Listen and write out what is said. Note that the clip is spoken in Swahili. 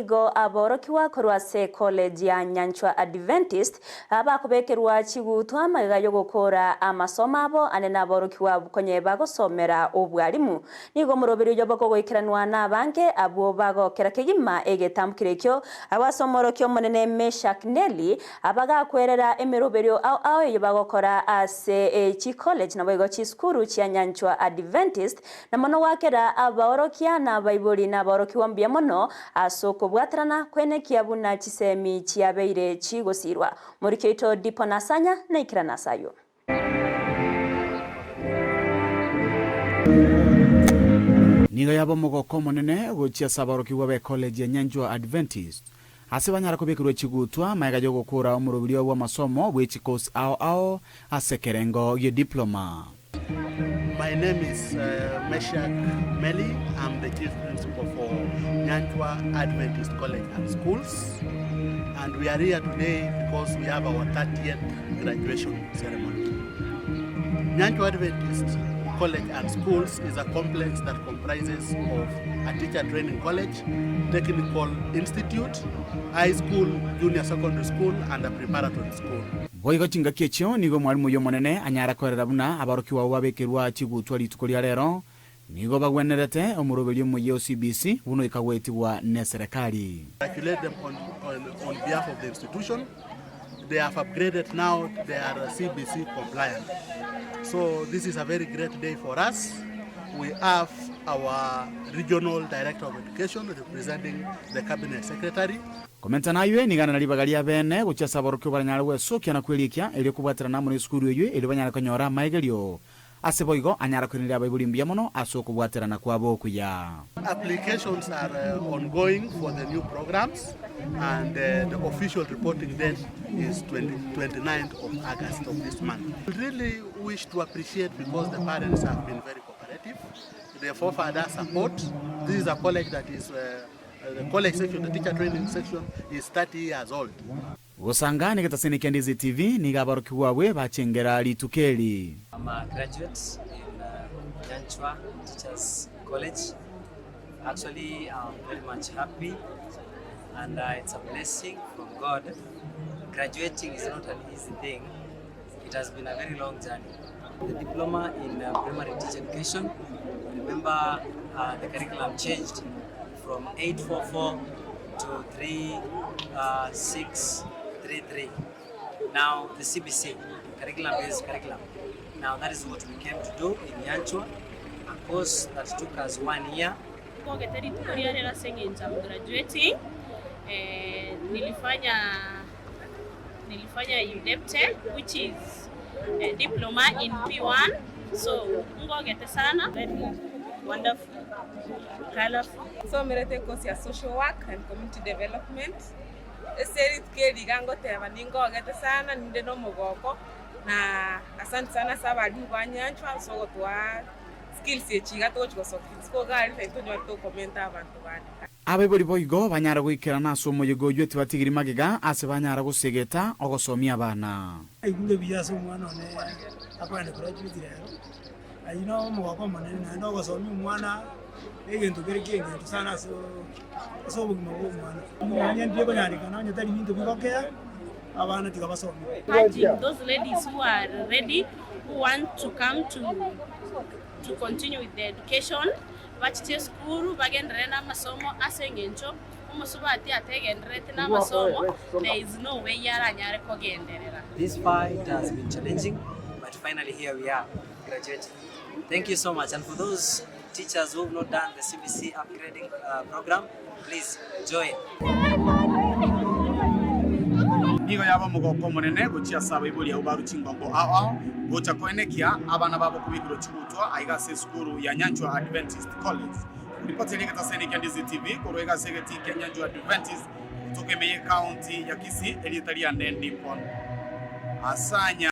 Go aborokiwa korwase college ya Nyanchwa Adventist abakubekerwa chigutwa magayo gukora amasomo abo anena aborokiwa konye bagosomera obwarimu nigo murobiri yoboko goikiranwa nabange abo bagokera kigima egetambukirikyo abasomorokyo monene Meshak Nelly abaga kwerera emeroberio ao yobagokora ase chi college na boigo chi skuru chi Nyanchwa Adventist na mono wakera aborokia na baibuli na aborokiwa mbia mono asoko bwatrana kwene kiabuna chisemi chiabeire chigosirwa murikeito dipo nasanya na ikira nasayo niga yabo mogoko monene gochia sabarokiwa be college ya Nyanchwa Adventist ase banyara kubekirwa chigutwa maega yo gukura omurubiri wa masomo bwechi course ao asekerengo ye diploma. My name is Meshak Nelly. I'm the chief principal for Nyanchwa Adventist College and Schools. And we are here today because we have our 30th graduation ceremony. Nyanchwa Adventist College and Schools is a complex that comprises of a teacher training college, technical institute, high school, junior secondary school, and a preparatory school. Boigo chinga kiecho nigo mwalimu yo monene anyara korera buna abarokiwa babekirwa chigutwa litukolia rero nigo bagwenerete omuroberi mu CBC buno ikagwetigwa ne serikali. Congratulate them on behalf of the institution. They have upgraded now, they are CBC compliant. So this is a very great day for us. We have our regional director of education representing the cabinet secretary. Komenta nayo nigana nalibagalia bene gucha sabarokiwa baranyara weso kiana kwelikia eli kubwatrana muri skuru yeyo eli banyara konyora maigelio aseboigo anyara kwenera baibuli mbia mono asoko bwatrana kwabo kuya. Applications are ongoing for the new programs and the official reporting date is 29th of August of this month. We really wish to appreciate because the parents have been very cooperative. They offered us support. This is a college that is the college section, the teacher training section is 30 years old. Gusanga nigetaseni Ndizi TV nigabarokiwa we bachengera litukeli. I'm a graduate in Nyanchwa Teachers College. Actually, I'm very much happy and it's a blessing from God. Graduating is not an easy thing. It has been a very long journey. The diploma in primary teacher education, remember the curriculum changed from 844 to 3633. Now the CBC, curriculum-based curriculum. Now that is what we came to do in Nyanchwa, a course that took us 1 year. Graduating, nilifanya UDEPTE, which is a diploma in P1. So ngogete sana, very wonderful, colorful. So mirete course ya social work and community development. Eseri tukeli gango teba ningogete sana ninde no mogoko na asante sana sabali kwa Nyanchwa so gotwa skills echiga to chiko ko gari taito nyo komenta abantu bani. Abebori boigo banyara gwikira naso moyego yoti batigiri magega ase banyara gusegeta ogosomia abana. Aigunge biyaso mwana ne apane graduate rero. Ayino mogoko monene na ndo gosomia mwana egento gerikenge sana so bugimo mwana. Nyanya ndiye banyarika na nyatari bintu bigokea abana tikabasomia. Those ladies who are ready, who want to come to continue with their education, bachite skuru bagendere na masomo asengencho umusubati ategenderete na masomo. There is no way yaranyare kogenderera. This fight has been challenging, but finally here we are, graduating. Thank you so much. And for those teachers who have not done the CBC upgrading program, please join. Nigo yaba mugoko monene guchia saba ibuli ya ubaru chingongo ao gocha koenekia abana babo kubikiro chigutwa aiga se skuru ya Nyanchwa Adventist College. Ripoti leka taseni Ndizi TV korwega segeti ya Nyanchwa Adventist kutoka Nyamira County ya Kisii elitalia Ndizi. Asanya